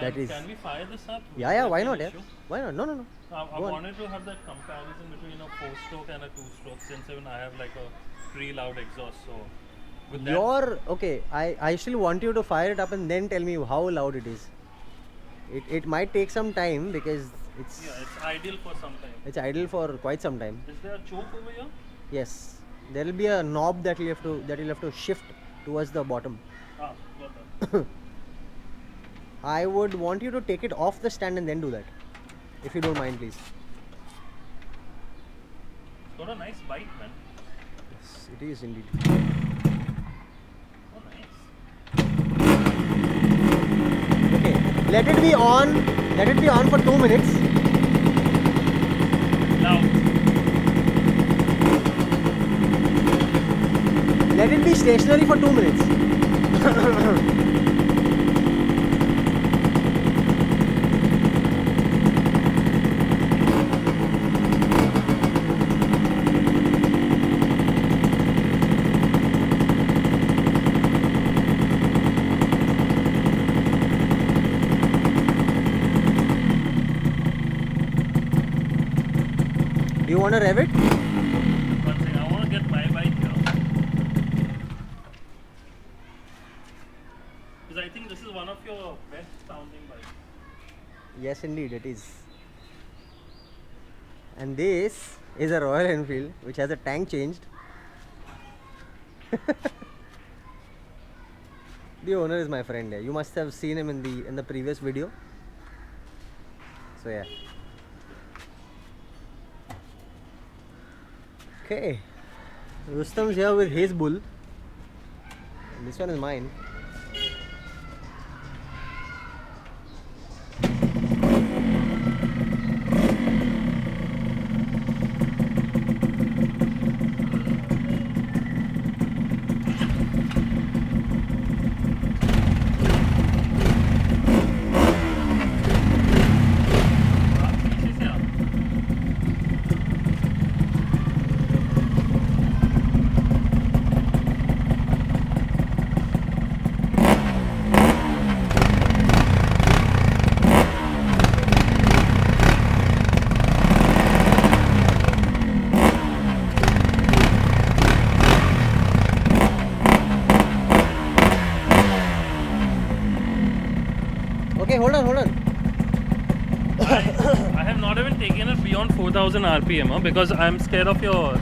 That is. Can we fire this up? Yeah, why Any not? Yeah, issue? why not? No. I Go on. wanted to have that comparison between a 4-stroke and a 2-stroke, since even I have like a pretty loud exhaust. So with that, Your okay. I still want you to fire it up and then tell me how loud it is. It might take some time because it's ideal for some time. it's idle for quite some time. Is there a choke over here? Yes, there will be a knob that you'll have to shift towards the bottom. Ah, got that. I would want you to take it off the stand and then do that, if you don't mind, please. Got a nice bite, man. Yes, it is indeed. Oh, nice. Okay, let it be on. Let it be on for 2 minutes. Now, Let it be stationary for 2 minutes. Do you want to rev it? one thing, I want to get my bike here. Because I think this is one of your best sounding bikes. Yes, indeed, it is. And this is a Royal Enfield which has a tank changed. The owner is my friend. You must have seen him in the previous video. So yeah. Okay. Rustam's here with his bull. And this one is mine. Okay, hold on. I have not even taken it beyond 4000 RPM because I'm scared of your